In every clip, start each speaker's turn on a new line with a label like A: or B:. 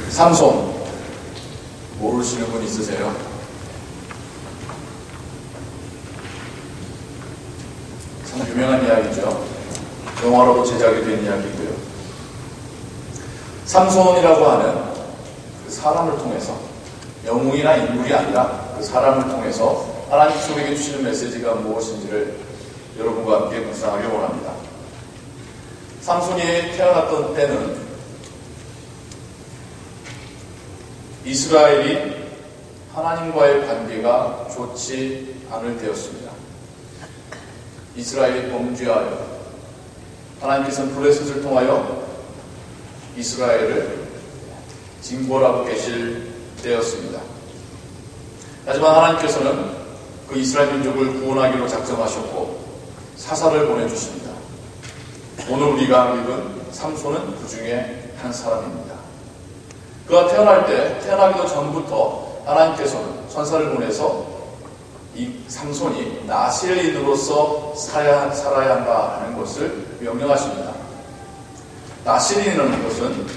A: 삼손 모르시는 분 있으세요? 참 유명한 이야기죠. 영화로도 제작이 된 이야기고요. 삼손이라고 하는 그 사람을 통해서, 영웅이나 인물이 아니라 그 사람을 통해서 하나님께서 우리에게 주시는 메시지가 무엇인지를 여러분과 함께 묵상하기 원합니다. 삼손이 태어났던 때는 이스라엘이 하나님과의 관계가 좋지 않을 때였습니다. 이스라엘이 범죄하여 하나님께서는 블레셋을 통하여 이스라엘을 징벌하고 계실 때였습니다. 하지만 하나님께서는 그 이스라엘 민족을 구원하기로 작정하셨고 사사를 보내주십니다. 오늘 우리가 읽은 삼손은 그 중에 한 사람입니다. 그가 태어나기도 전부터 하나님께서는 천사를 보내서 이 삼손이 나실인으로서 살아야 한다 하는 것을 명령하십니다. 나실인이라는 것은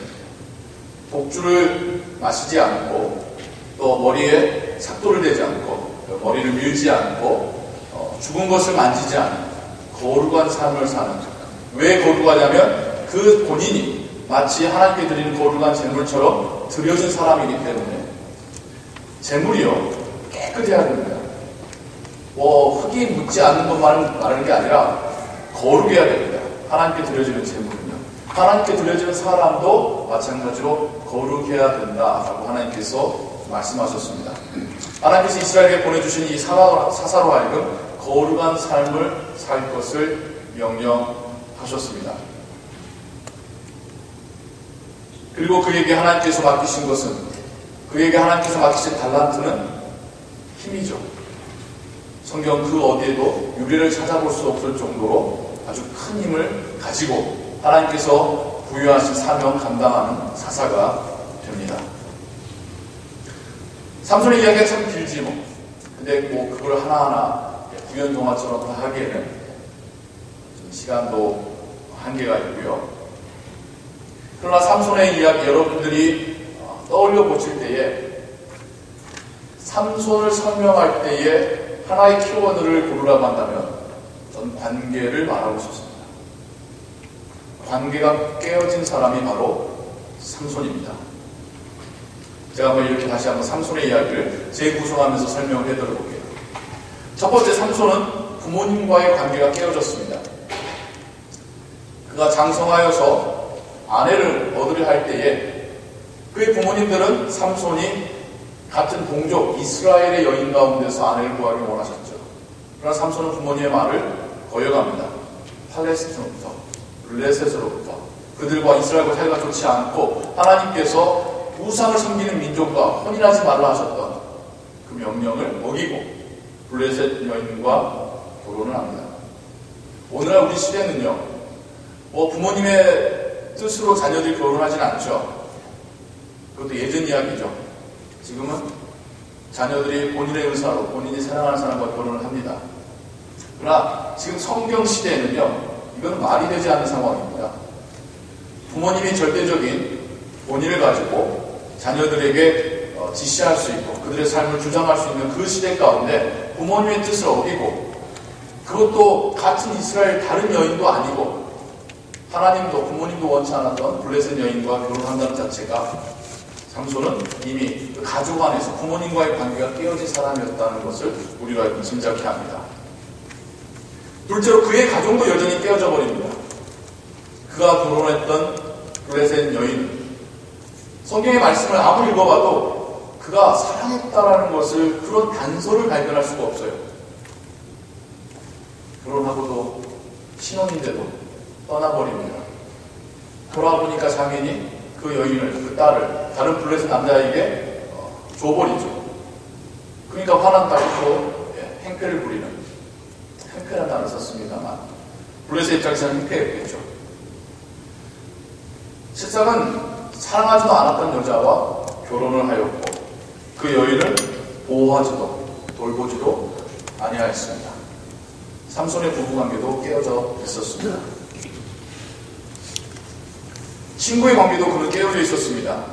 A: 독주를 마시지 않고 또 머리에 삭도를 대지 않고 머리를 밀지 않고 죽은 것을 만지지 않는 거룩한 삶을 사는, 왜 거룩하냐면 그 본인이 마치 하나님께 드리는 거룩한 제물처럼 드려진 사람이기 때문에 제물이요 깨끗해야 됩니다. 흙이 묻지 않는 것만 말하는 게 아니라 거룩해야 됩니다. 하나님께 드려지는 제물은요. 하나님께 드려지는 사람도 마찬가지로 거룩해야 된다라고 하나님께서 말씀하셨습니다. 하나님께서 이스라엘에게 보내주신 이 사사로 하여금 거룩한 삶을 살 것을 명령하셨습니다. 그리고 그에게 하나님께서 맡기신 것은, 그에게 하나님께서 맡기신 달란트는 힘이죠. 성경 그 어디에도 유래를 찾아볼 수 없을 정도로 아주 큰 힘을 가지고 하나님께서 부여하신 사명 감당하는 사사가 됩니다. 삼손의 이야기가 참 길지 뭐. 근데 그걸 하나하나 구연 동화처럼 다 하기에는 좀 시간도 한계가 있고요. 그러나 삼손의 이야기 여러분들이 떠올려 보실 때에 삼손을 설명할 때에 하나의 키워드를 고르라고 한다면 저는 관계를 말하고 싶습니다. 관계가 깨어진 사람이 바로 삼손입니다. 제가 한번 이렇게 다시 한번 삼손의 이야기를 재구성하면서 설명을 해드려볼게요. 첫 번째, 삼손은 부모님과의 관계가 깨어졌습니다. 그가 장성하여서 아내를 얻으려 할 때에 그의 부모님들은 삼손이 같은 동족 이스라엘의 여인 가운데서 아내를 구하기 원하셨죠. 그러나 삼손은 부모님의 말을 거역합니다. 팔레스틴으로부터, 블레셋으로부터 그들과 이스라엘과 사이가 좋지 않고 하나님께서 우상을 섬기는 민족과 혼인하지 말라 하셨던 그 명령을 어기고 블레셋 여인과 결혼을 합니다. 오늘날 우리 시대는요, 부모님의 뜻으로 자녀들이 결혼하진 않죠. 그것도 예전 이야기죠. 지금은 자녀들이 본인의 의사로 본인이 사랑하는 사람과 결혼을 합니다. 그러나 지금 성경 시대에는요, 이건 말이 되지 않는 상황입니다. 부모님이 절대적인 본의를 가지고 자녀들에게 지시할 수 있고 그들의 삶을 주장할 수 있는 그 시대 가운데 부모님의 뜻을 어기고, 그것도 같은 이스라엘 다른 여인도 아니고 하나님도 부모님도 원치 않았던 블레셋 여인과 결혼한다는 자체가 삼손은 이미 그 가족 안에서 부모님과의 관계가 깨어진 사람이었다는 것을 우리가 짐작케 합니다. 둘째로 그의 가정도 여전히 깨어져 버립니다. 그가 결혼했던 블레셋 여인, 성경의 말씀을 아무리 읽어봐도 그가 사랑했다라는 것을, 그런 단서를 발견할 수가 없어요. 결혼하고도 신혼인데도 떠나버립니다. 돌아보니까 장인이 그 여인을, 그 딸을 다른 블레셋 남자에게 줘버리죠. 그러니까 화난 딸이 또 행패를 부리는, 행패라는 단어를 썼습니다만 블레셋 입장에서는 행패였겠죠. 실상은 사랑하지도 않았던 여자와 결혼을 하였고 그 여인을 보호하지도 돌보지도 아니하였습니다. 삼손의 부부관계도 깨어져 있었습니다. 친구의 관계도 그는 깨어져 있었습니다.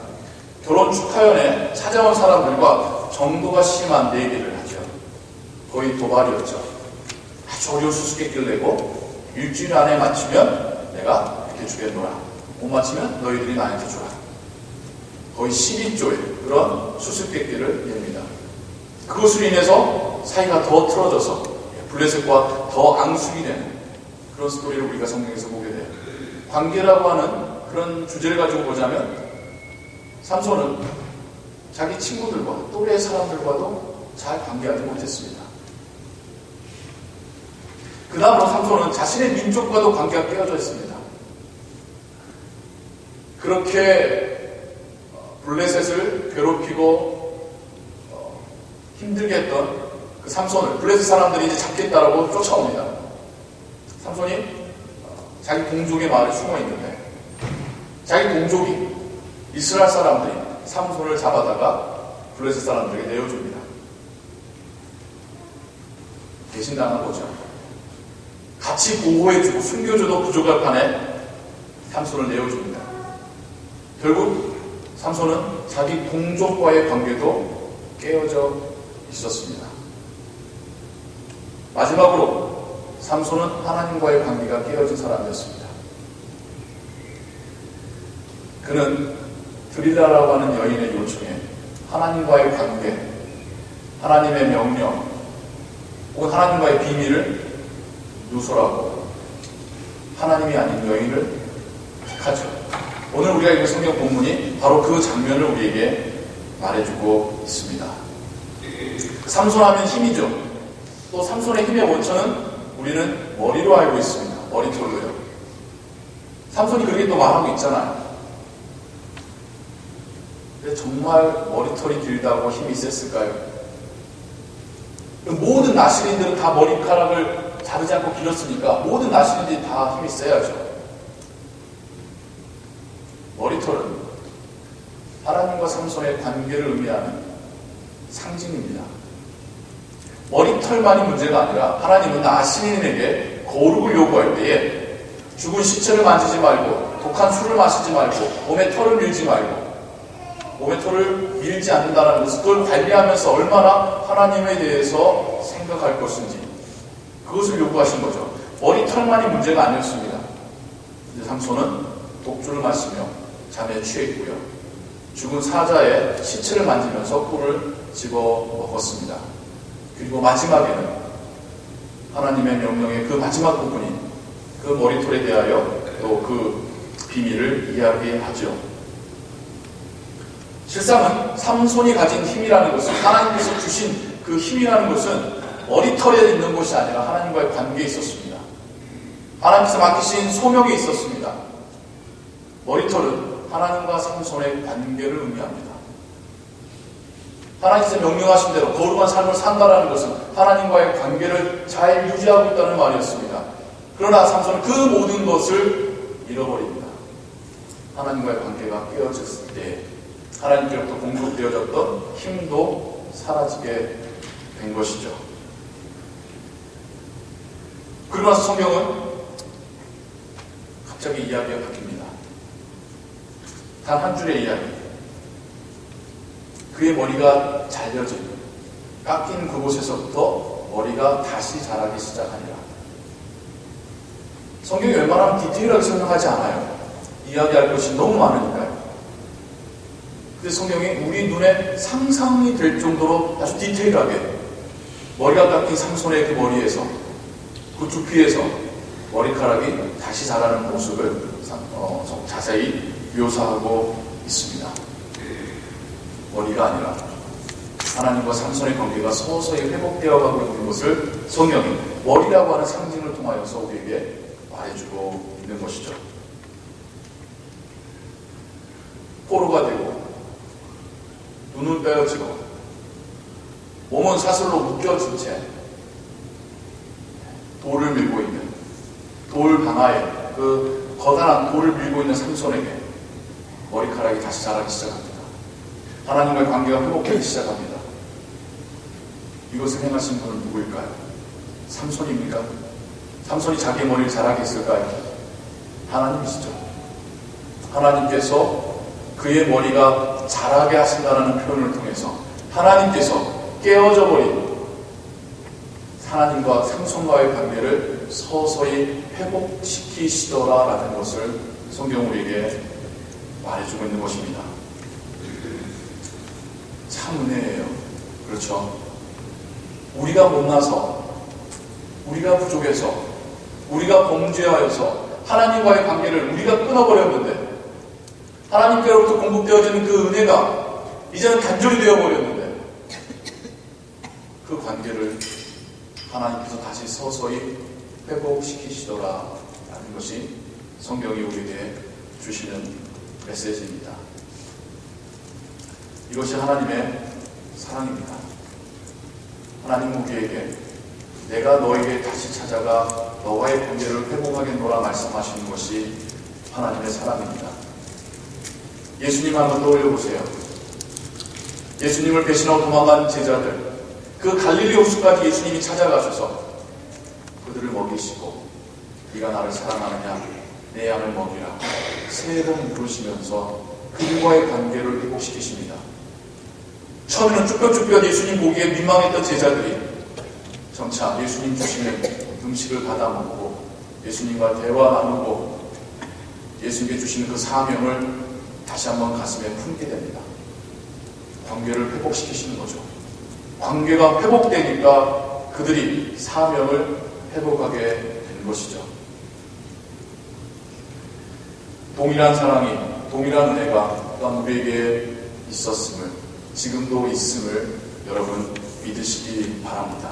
A: 결혼 축하연에 찾아온 사람들과 정도가 심한 내기를 하죠. 거의 도발이었죠. 아주 어려운 수수께끼를 내고 일주일 안에 맞추면 내가 이렇게 주겠노라. 못 맞추면 너희들이 나한테 주라. 거의 12조의 그런 수수께끼를 냅니다. 그것으로 인해서 사이가 더 틀어져서 블레셋과 더 앙숙이 되는 그런 스토리를 우리가 성경에서 보게 돼요. 관계라고 하는 그런 주제를 가지고 보자면 삼손은 자기 친구들과 또래 사람들과도 잘 관계하지 못했습니다. 그 다음으로 삼손은 자신의 민족과도 관계가 깨어져 있습니다. 그렇게 블레셋을 괴롭히고 힘들게 했던 그 삼손을 블레셋 사람들이 이제 잡겠다라고 쫓아옵니다. 삼손이 자기 동족의 마을에 숨어 있는데 자기 동족이 이스라엘 사람들이 삼손을 잡아다가 블레셋 사람들에게 내어줍니다. 배신당한 거죠. 같이 보호해주고 숨겨줘도 부족할 판에 삼손을 내어줍니다. 결국 삼손은 자기 동족과의 관계도 깨어져 있었습니다. 마지막으로 삼손은 하나님과의 관계가 깨어진 사람이었습니다. 그는 드릴라라고 하는 여인의 요청에 하나님과의 관계, 하나님의 명령, 혹은 하나님과의 비밀을 누설하고 하나님이 아닌 여인을 택하죠. 오늘 우리가 읽은 성경 본문이 바로 그 장면을 우리에게 말해주고 있습니다. 삼손하면 힘이죠. 또 삼손의 힘의 원천은 우리는 머리로 알고 있습니다. 머리털로요. 삼손이 그렇게 또 말하고 있잖아요. 근데 정말 머리털이 길다고 힘이 셌을까요? 모든 나시린들은 다 머리카락을 자르지 않고 길었으니까 모든 나시린들이 다 힘이 세야죠. 머리털은 하나님과 삼손의 관계를 의미하는 상징입니다. 머리털만이 문제가 아니라 하나님은 나시린에게 거룩을 요구할 때에 죽은 시체를 만지지 말고 독한 술을 마시지 말고 몸에 털을 밀지 말고 몸에 털을 밀지 않는다는 것을 그걸 관리하면서 얼마나 하나님에 대해서 생각할 것인지 그것을 요구하신 거죠. 머리털만이 문제가 아니었습니다. 근데 삼손은 독주를 마시며 잠에 취했고요. 죽은 사자의 시체를 만지면서 꿀을 집어 먹었습니다. 그리고 마지막에는 하나님의 명령의 그 마지막 부분인 그 머리털에 대하여 또 그 비밀을 이야기하죠. 실상은 삼손이 가진 힘이라는 것은 하나님께서 주신 그 힘이라는 것은 머리털에 있는 것이 아니라 하나님과의 관계에 있었습니다. 하나님께서 맡기신 소명이 있었습니다. 머리털은 하나님과 삼손의 관계를 의미합니다. 하나님께서 명령하신 대로 거룩한 삶을 산다는 것은 하나님과의 관계를 잘 유지하고 있다는 말이었습니다. 그러나 삼손은 그 모든 것을 잃어버립니다. 하나님과의 관계가 깨어졌을 때 하나님께로부터 공급되어졌던 힘도 사라지게 된 것이죠. 그러고 나서 성경은 갑자기 이야기가 바뀝니다. 단 한 줄의 이야기. 그의 머리가 잘려진 깎인 그곳에서부터 머리가 다시 자라기 시작하니라. 성경이 웬만하면 디테일하게 설명하지 않아요. 이야기할 것이 너무 많으니까요. 근데 성경이 우리 눈에 상상이 될 정도로 아주 디테일하게 머리가 깎인 삼손의 그 머리에서 그 두피에서 머리카락이 다시 자라는 모습을 자세히 묘사하고 있습니다. 머리가 아니라 하나님과 삼손의 관계가 서서히 회복되어 가고 있는 것을 성경이 머리라고 하는 상징을 통하여서 우리에게 말해주고 있는 것이죠. 포로가 되고 눈은 빼어지고 몸은 사슬로 묶여진 채 돌을 밀고 있는 돌 방아에 그 거대한 돌을 밀고 있는 삼손에게 머리카락이 다시 자라기 시작합니다. 하나님과의 관계가 회복되기 시작합니다. 이것을 행하신 분은 누구일까요? 삼손입니까? 삼손이 자기의 머리를 자라게 했을까요? 하나님이시죠. 하나님께서 그의 머리가 자라게 하신다는 표현을 통해서 하나님께서 깨어져 버린 하나님과 삼손과의 관계를 서서히 회복시키시더라라는 것을 성경 우리에게 말해주고 있는 것입니다. 참 은혜예요. 그렇죠? 우리가 못나서, 우리가 부족해서, 우리가 범죄하여서 하나님과의 관계를 우리가 끊어버렸는데, 하나님께로부터 공급되어지는 그 은혜가 이제는 단절이 되어버렸는데, 그 관계를 하나님께서 다시 서서히 회복시키시더라라는 것이 성경이 우리에게 주시는 메시지입니다. 이것이 하나님의 사랑입니다. 하나님 우리에게 내가 너에게 다시 찾아가 너와의 관계를 회복하겠노라 말씀하시는 것이 하나님의 사랑입니다. 예수님 한번 떠올려 보세요. 예수님을 배신하고 도망간 제자들, 그 갈릴리 호수까지 예수님이 찾아가셔서 그들을 먹이시고 네가 나를 사랑하느냐 내 양을 먹이라 세 번 물으시면서 그들과의 관계를 회복시키십니다. 처음에는 쭈뼛쭈뼛 예수님 보기에 민망했던 제자들이 점차 예수님 주시는 음식을 받아 먹고 예수님과 대화 나누고 예수님께 주시는 그 사명을 다시 한번 가슴에 품게 됩니다. 관계를 회복시키시는 거죠. 관계가 회복되니까 그들이 사명을 회복하게 된 것이죠. 동일한 사랑이, 동일한 은혜가 또한 우리에게 있었음을, 지금도 있음을 여러분 믿으시기 바랍니다.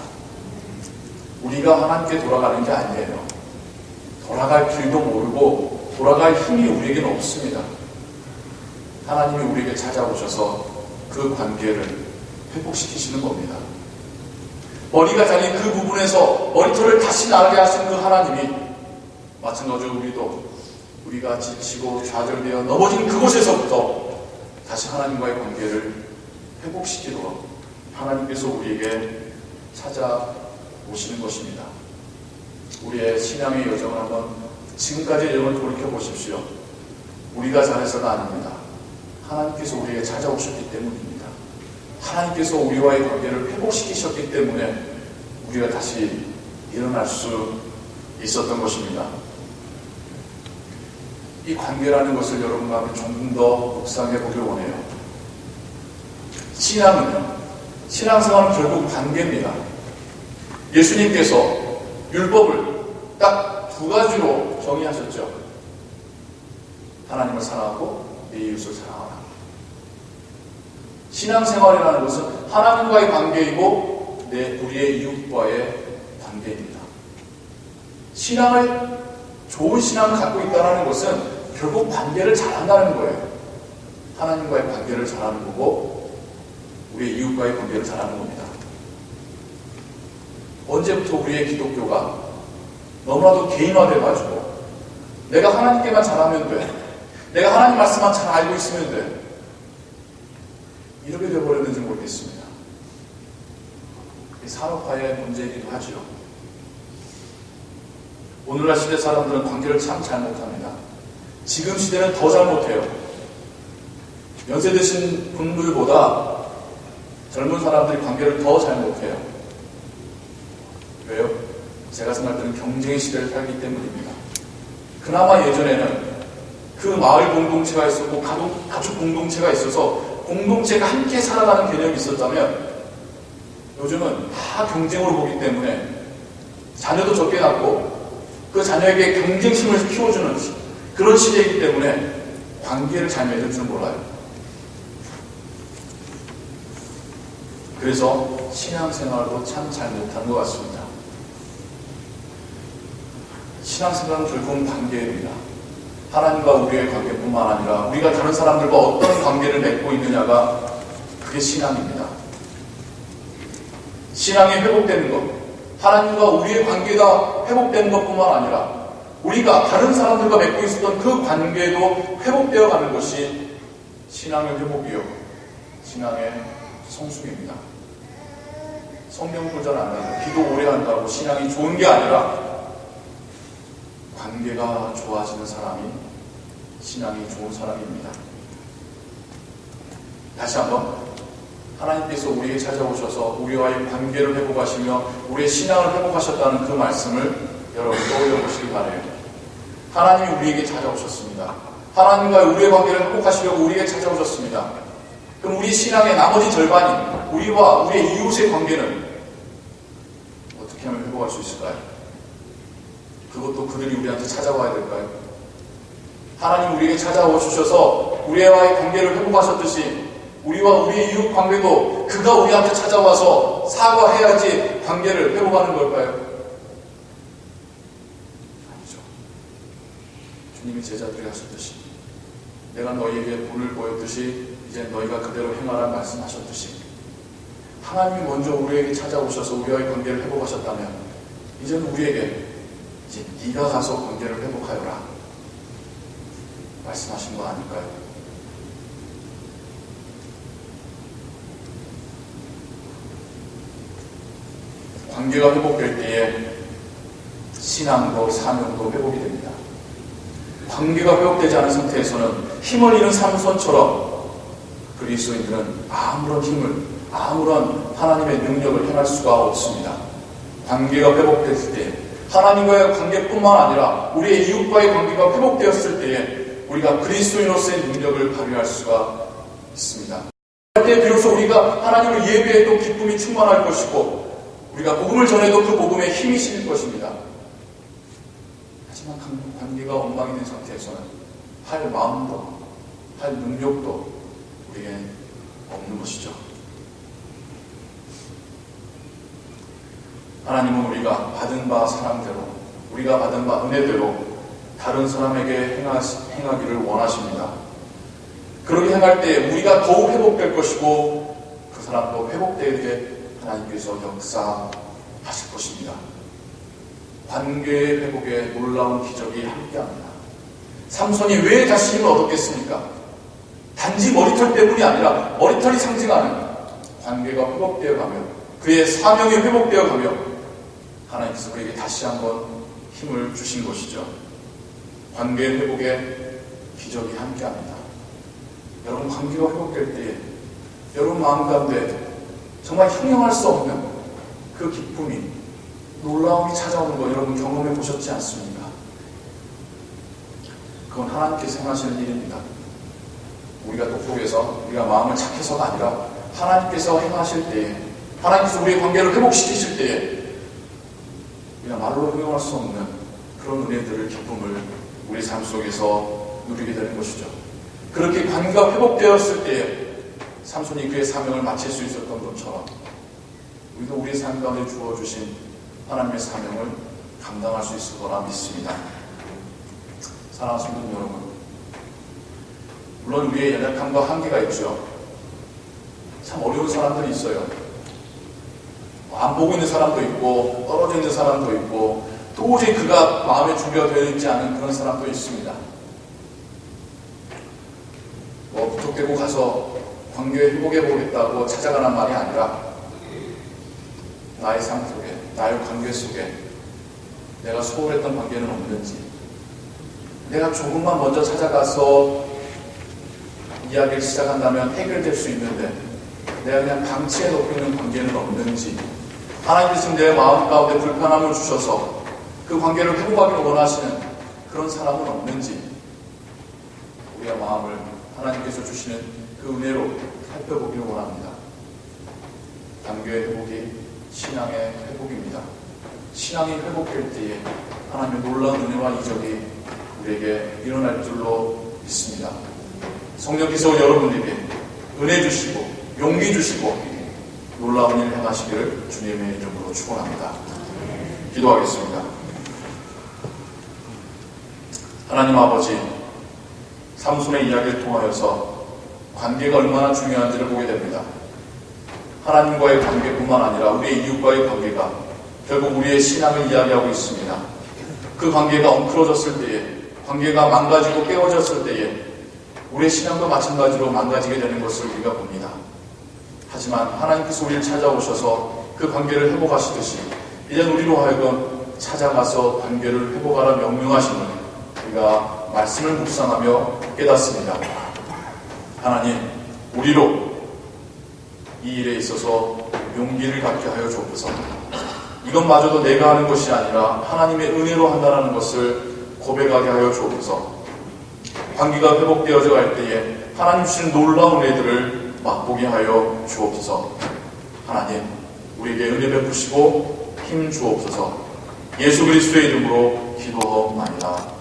A: 우리가 하나님께 돌아가는 게 아니에요. 돌아갈 길도 모르고 돌아갈 힘이 우리에게는 없습니다. 하나님이 우리에게 찾아오셔서 그 관계를 회복시키시는 겁니다. 머리가 잘린 그 부분에서 머리털을 다시 나게 하신 그 하나님이 마찬가지로 우리가 지치고 좌절되어 넘어진 그곳에서부터 다시 하나님과의 관계를 회복시키도록 하나님께서 우리에게 찾아오시는 것입니다. 우리의 신앙의 여정을 한번 지금까지의 여정을 돌이켜 보십시오. 우리가 잘해서가 아닙니다. 하나님께서 우리에게 찾아오셨기 때문입니다. 하나님께서 우리와의 관계를 회복시키셨기 때문에 우리가 다시 일어날 수 있었던 것입니다. 이 관계라는 것을 여러분과 함께 조금 더 묵상해 보길 원해요. 신앙은요, 신앙생활은 결국 관계입니다. 예수님께서 율법을 딱 두 가지로 정의하셨죠. 하나님을 사랑하고 내 이웃을 사랑하라. 신앙생활이라는 것은 하나님과의 관계이고 우리의 이웃과의 관계입니다. 좋은 신앙을 갖고 있다는 것은 결국 관계를 잘한다는 거예요. 하나님과의 관계를 잘하는 거고 우리의 이웃과의 관계를 잘하는 겁니다. 언제부터 우리의 기독교가 너무나도 개인화돼가지고 내가 하나님께만 잘하면 돼, 내가 하나님 말씀만 잘 알고 있으면 돼, 이렇게 되어버렸는지 모르겠습니다. 산업화의 문제이기도 하죠. 오늘날 시대 사람들은 관계를 참 잘 못합니다. 지금 시대는 더 잘 못해요. 연세 드신 분들보다 젊은 사람들이 관계를 더 잘 못해요. 왜요? 제가 생각할 때는 경쟁의 시대를 살기 때문입니다. 그나마 예전에는 그 마을 공동체가 있었고 가족 공동체가 있어서 공동체가 함께 살아가는 개념이 있었다면 요즘은 다 경쟁으로 보기 때문에 자녀도 적게 낳고 그 자녀에게 경쟁심을 키워주는 그런 시대이기 때문에 관계를 잘 맺을 줄 몰라요. 그래서 신앙생활도 참 잘 못한 것 같습니다. 신앙생활은 결국은 관계입니다. 하나님과 우리의 관계뿐만 아니라 우리가 다른 사람들과 어떤 관계를 맺고 있느냐가 그게 신앙입니다. 신앙이 회복되는 것, 하나님과 우리의 관계가 회복되는 것뿐만 아니라 우리가 다른 사람들과 맺고 있었던 그 관계도 회복되어 가는 것이 신앙의 회복이요, 신앙의 성숙입니다. 성경 도전 안 하고 기도 오래 한다고 신앙이 좋은 게 아니라 관계가 좋아지는 사람이 신앙이 좋은 사람입니다. 다시 한번 하나님께서 우리에게 찾아오셔서 우리와의 관계를 회복하시며 우리의 신앙을 회복하셨다는 그 말씀을 여러분 떠올려 보시기 바라요. 하나님이 우리에게 찾아오셨습니다. 하나님과 우리의 관계를 회복하시려고 우리에게 찾아오셨습니다. 그럼 우리 신앙의 나머지 절반인 우리와 우리의 이웃의 관계는 어떻게 하면 회복할 수 있을까요? 그것도 그들이 우리한테 찾아와야 될까요? 하나님 우리에게 찾아오셔서 우리와의 관계를 회복하셨듯이 우리와 우리의 이웃 관계도 그가 우리한테 찾아와서 사과해야지 관계를 회복하는 걸까요? 아니죠. 주님이 제자들이 하셨듯이 내가 너희에게 본을 보였듯이 이제 너희가 그대로 행하라 말씀하셨듯이 하나님이 먼저 우리에게 찾아오셔서 우리와의 관계를 회복하셨다면 이제는 우리에게 이제 네가 가서 관계를 회복하여라 말씀하신 거 아닐까요? 관계가 회복될 때에 신앙도 사명도 회복이 됩니다. 관계가 회복되지 않은 상태에서는 힘을 잃은 삼손처럼 그리스도인들은 아무런 힘을, 아무런 하나님의 능력을 행할 수가 없습니다. 관계가 회복됐을 때 하나님과의 관계뿐만 아니라 우리의 이웃과의 관계가 회복되었을 때에 우리가 그리스도인으로서의 능력을 발휘할 수가 있습니다. 그때 비로소 우리가 하나님을 예배해도 기쁨이 충만할 것이고 우리가 복음을 전해도 그 복음에 힘이 실릴 것입니다. 하지만 관계가 엉망이 된 상태에서는 할 마음도 할 능력도 우리에게 없는 것이죠. 하나님은 우리가 받은 바 사랑대로 우리가 받은 바 은혜대로 다른 사람에게 행하기를 원하십니다. 그렇게 행할 때 우리가 더욱 회복될 것이고 그 사람도 회복되게 하나님께서 역사하실 것입니다. 관계의 회복에 놀라운 기적이 함께합니다. 삼손이 왜 다시 힘을 얻었겠습니까? 단지 머리털 때문이 아니라 머리털이 상징하는 관계가 회복되어 가며 그의 사명이 회복되어 가며 하나님께서 그에게 다시 한번 힘을 주신 것이죠. 관계 회복에 기적이 함께합니다. 여러분 관계가 회복될 때에 여러분 마음 가운데 정말 형용할 수 없는 그 기쁨이 놀라움이 찾아오는 거 여러분 경험해 보셨지 않습니까? 그건 하나님께서 행하시는 일입니다. 우리가 똑똑해서 우리가 마음을 착해서가 아니라 하나님께서 행하실 때에 하나님께서 우리의 관계를 회복시키실 때에 우리가 말로 형용할 수 없는 그런 은혜들을 기쁨을 우리 삶 속에서 누리게 되는 것이죠. 그렇게 관계가 회복되었을 때에 삼손이 그의 사명을 마칠 수 있었던 것처럼 우리도 우리의 삶 가운데 주어주신 하나님의 사명을 감당할 수 있을 거라 믿습니다. 사랑하는 성도 여러분, 물론 우리의 연약함과 한계가 있죠. 참 어려운 사람들이 있어요. 안 보고 있는 사람도 있고 떨어져 있는 사람도 있고 도저히 그가 마음에 준비가 되어 있지 않은 그런 사람도 있습니다. 무턱대고 가서 관계 회복해 보겠다고 찾아가는 말이 아니라 나의 삶 속에, 나의 관계 속에 내가 소홀했던 관계는 없는지, 내가 조금만 먼저 찾아가서 이야기를 시작한다면 해결될 수 있는데 내가 그냥 방치해 놓고 있는 관계는 없는지, 하나님께서 내 마음 가운데 불편함을 주셔서 그 관계를 회복하기를 원하시는 그런 사람은 없는지 우리의 마음을 하나님께서 주시는 그 은혜로 살펴보기를 원합니다. 관계의 회복이 신앙의 회복입니다. 신앙이 회복될 때에 하나님의 놀라운 은혜와 이적이 우리에게 일어날 줄로 믿습니다. 성령께서 여러분들에게 은혜 주시고 용기 주시고 놀라운 일 행하시기를 주님의 이름으로 축원합니다. 기도하겠습니다. 하나님 아버지, 삼손의 이야기를 통하여서 관계가 얼마나 중요한지를 보게 됩니다. 하나님과의 관계뿐만 아니라 우리의 이웃과의 관계가 결국 우리의 신앙을 이야기하고 있습니다. 그 관계가 엉클어졌을 때에, 관계가 망가지고 깨어졌을 때에 우리의 신앙도 마찬가지로 망가지게 되는 것을 우리가 봅니다. 하지만 하나님께서 우리를 찾아오셔서 그 관계를 회복하시듯이 이제 우리로 하여금 찾아가서 관계를 회복하라 명령하심을 우리가 말씀을 묵상하며 깨닫습니다. 하나님, 우리로 이 일에 있어서 용기를 갖게 하여 주옵소서. 이것마저도 내가 하는 것이 아니라 하나님의 은혜로 한다는 것을 고백하게 하여 주옵소서. 관계가 회복되어져 갈 때에 하나님 주신 놀라운 은혜들을 맛보게 하여 주옵소서. 하나님, 우리에게 은혜 베푸시고 힘 주옵소서. 예수 그리스도의 이름으로 기도하옵나이다.